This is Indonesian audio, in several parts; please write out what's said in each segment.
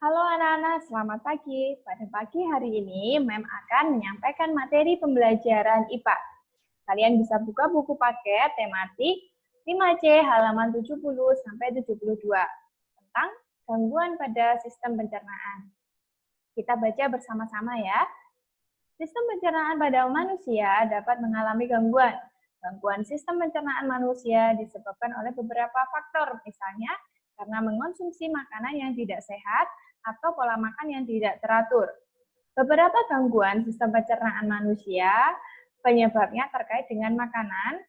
Halo anak-anak, selamat pagi. Pada pagi hari ini, Mem akan menyampaikan materi pembelajaran IPA. Kalian bisa buka buku paket tematik 5C halaman 70-72 tentang gangguan pada sistem pencernaan. Kita baca bersama-sama ya. Sistem pencernaan pada manusia dapat mengalami gangguan. Gangguan sistem pencernaan manusia disebabkan oleh beberapa faktor, misalnya karena mengonsumsi makanan yang tidak sehat atau pola makan yang tidak teratur. Beberapa gangguan sistem pencernaan manusia penyebabnya terkait dengan makanan.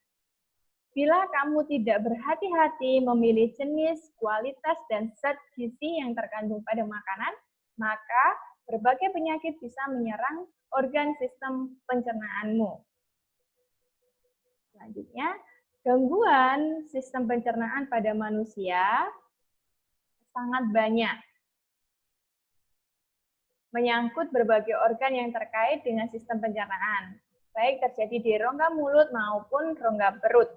Bila kamu tidak berhati-hati memilih jenis, kualitas, dan zat gizi yang terkandung pada makanan, maka berbagai penyakit bisa menyerang organ sistem pencernaanmu. Selanjutnya, gangguan sistem pencernaan pada manusia sangat banyak, menyangkut berbagai organ yang terkait dengan sistem pencernaan, baik terjadi di rongga mulut maupun rongga perut.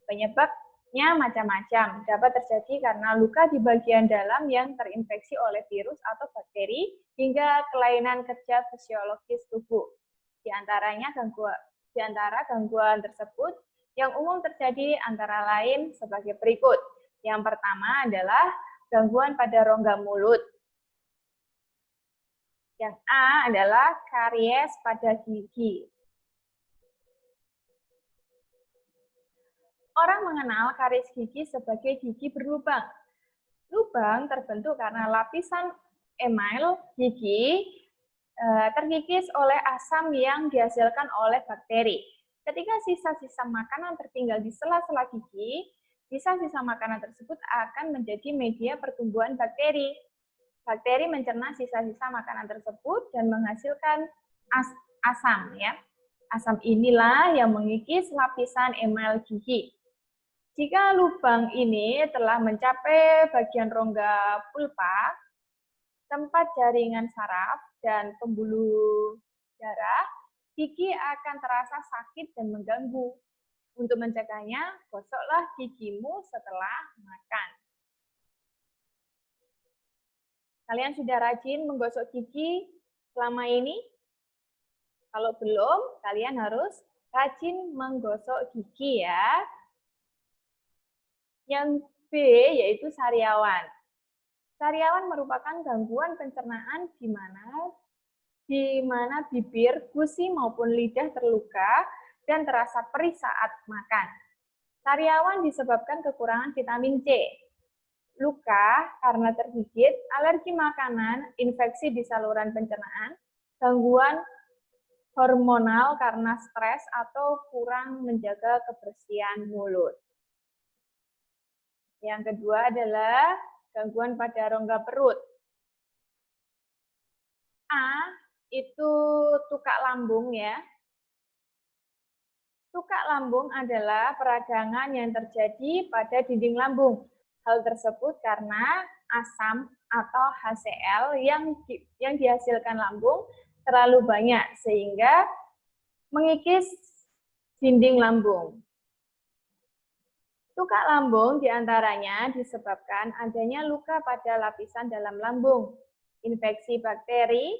Penyebabnya macam-macam, dapat terjadi karena luka di bagian dalam yang terinfeksi oleh virus atau bakteri hingga kelainan kerja fisiologis tubuh. Di antara gangguan tersebut yang umum terjadi antara lain sebagai berikut. Yang pertama adalah gangguan pada rongga mulut. Yang A adalah karies pada gigi. Orang mengenal karies gigi sebagai gigi berlubang. Lubang terbentuk karena lapisan email gigi terkikis oleh asam yang dihasilkan oleh bakteri. Ketika sisa-sisa makanan tertinggal di sela-sela gigi, sisa-sisa makanan tersebut akan menjadi media pertumbuhan bakteri. Bakteri mencerna sisa-sisa makanan tersebut dan menghasilkan asam. Ya. Asam inilah yang mengikis lapisan email gigi. Jika lubang ini telah mencapai bagian rongga pulpa, tempat jaringan saraf dan pembuluh darah, gigi akan terasa sakit dan mengganggu. Untuk mencegahnya, gosoklah gigimu setelah makan. Kalian sudah rajin menggosok gigi selama ini? Kalau belum, kalian harus rajin menggosok gigi ya. Yang B yaitu sariawan. Sariawan merupakan gangguan pencernaan di mana bibir, gusi maupun lidah terluka dan terasa perih saat makan. Sariawan disebabkan kekurangan vitamin C. Luka karena tergigit, alergi makanan, infeksi di saluran pencernaan, gangguan hormonal karena stres atau kurang menjaga kebersihan mulut. Yang kedua adalah gangguan pada rongga perut. A itu tukak lambung ya. Tukak lambung adalah peradangan yang terjadi pada dinding lambung. Hal tersebut karena asam atau HCl yang dihasilkan lambung terlalu banyak sehingga mengikis dinding lambung. Tukak lambung diantaranya disebabkan adanya luka pada lapisan dalam lambung, infeksi bakteri,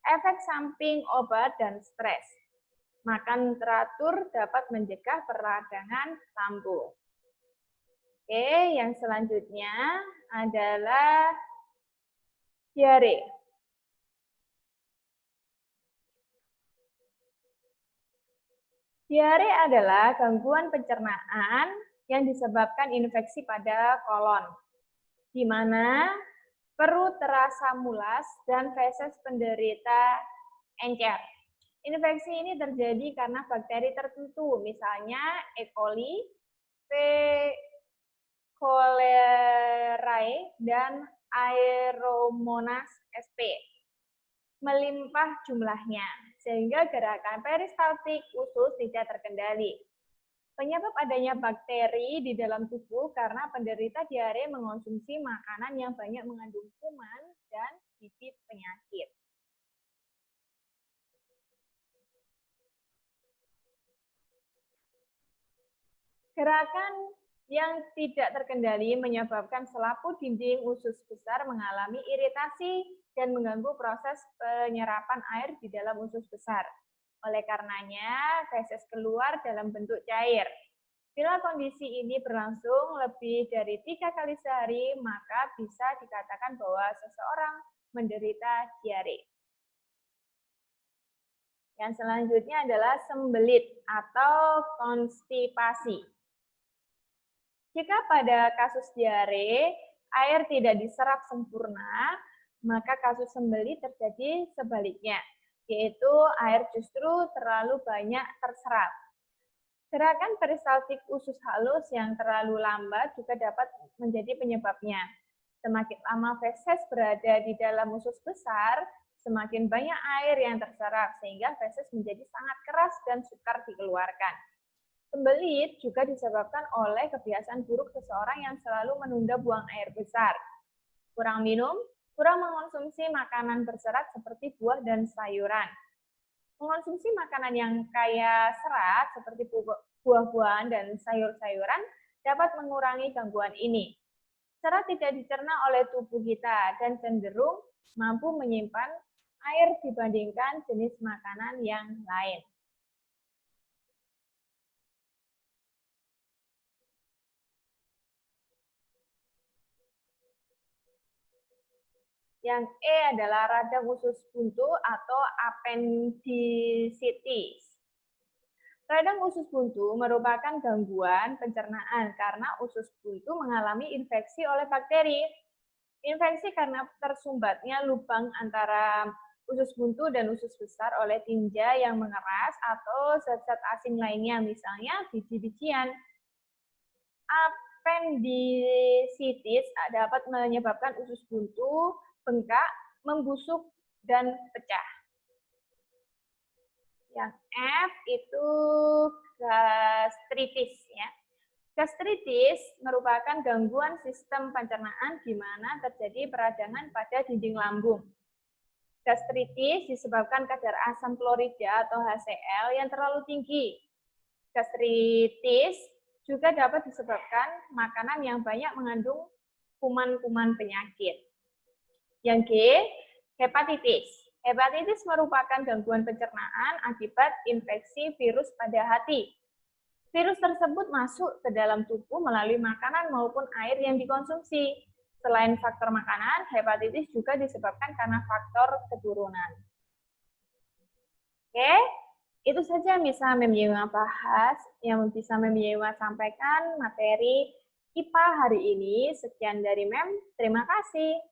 efek samping obat, dan stres. Makan teratur dapat mencegah peradangan lambung. Oke, yang selanjutnya adalah diare. Diare adalah gangguan pencernaan yang disebabkan infeksi pada kolon, di mana perut terasa mulas dan feses penderita encer. Infeksi ini terjadi karena bakteri tertentu, misalnya E. coli, P. cholerae, dan Aeromonas sp. Melimpah jumlahnya, sehingga gerakan peristaltik usus tidak terkendali. Penyebab adanya bakteri di dalam tubuh karena penderita diare mengonsumsi makanan yang banyak mengandung kuman dan bibit penyakit. Gerakan yang tidak terkendali menyebabkan selaput dinding usus besar mengalami iritasi dan mengganggu proses penyerapan air di dalam usus besar. Oleh karenanya, feses keluar dalam bentuk cair. Bila kondisi ini berlangsung lebih dari 3 kali sehari, maka bisa dikatakan bahwa seseorang menderita diare. Yang selanjutnya adalah sembelit atau konstipasi. Jika pada kasus diare, air tidak diserap sempurna, maka kasus sembelit terjadi sebaliknya, yaitu air justru terlalu banyak terserap. Gerakan peristaltik usus halus yang terlalu lambat juga dapat menjadi penyebabnya. Semakin lama feses berada di dalam usus besar, semakin banyak air yang terserap, sehingga feses menjadi sangat keras dan sukar dikeluarkan. Sembelit juga disebabkan oleh kebiasaan buruk seseorang yang selalu menunda buang air besar. Kurang minum, kurang mengonsumsi makanan berserat seperti buah dan sayuran. Mengonsumsi makanan yang kaya serat seperti buah-buahan dan sayur-sayuran dapat mengurangi gangguan ini. Serat tidak dicerna oleh tubuh kita dan cenderung mampu menyimpan air dibandingkan jenis makanan yang lain. Yang E adalah radang usus buntu atau appendicitis. Radang usus buntu merupakan gangguan pencernaan karena usus buntu mengalami infeksi oleh bakteri. Infeksi karena tersumbatnya lubang antara usus buntu dan usus besar oleh tinja yang mengeras atau zat-zat asing lainnya, misalnya biji-bijian. Appendicitis dapat menyebabkan usus buntu bengkak, membusuk, dan pecah. Yang F itu gastritis. Ya. Gastritis merupakan gangguan sistem pencernaan di mana terjadi peradangan pada dinding lambung. Gastritis disebabkan kadar asam klorida atau HCl yang terlalu tinggi. Gastritis juga dapat disebabkan makanan yang banyak mengandung kuman-kuman penyakit. Yang G, hepatitis. Hepatitis merupakan gangguan pencernaan akibat infeksi virus pada hati. Virus tersebut masuk ke dalam tubuh melalui makanan maupun air yang dikonsumsi. Selain faktor makanan, hepatitis juga disebabkan karena faktor keturunan. Oke, itu saja bisa Mem Yewa bahas, yang bisa Mem Yewa sampaikan materi IPA hari ini. Sekian dari Mem, terima kasih.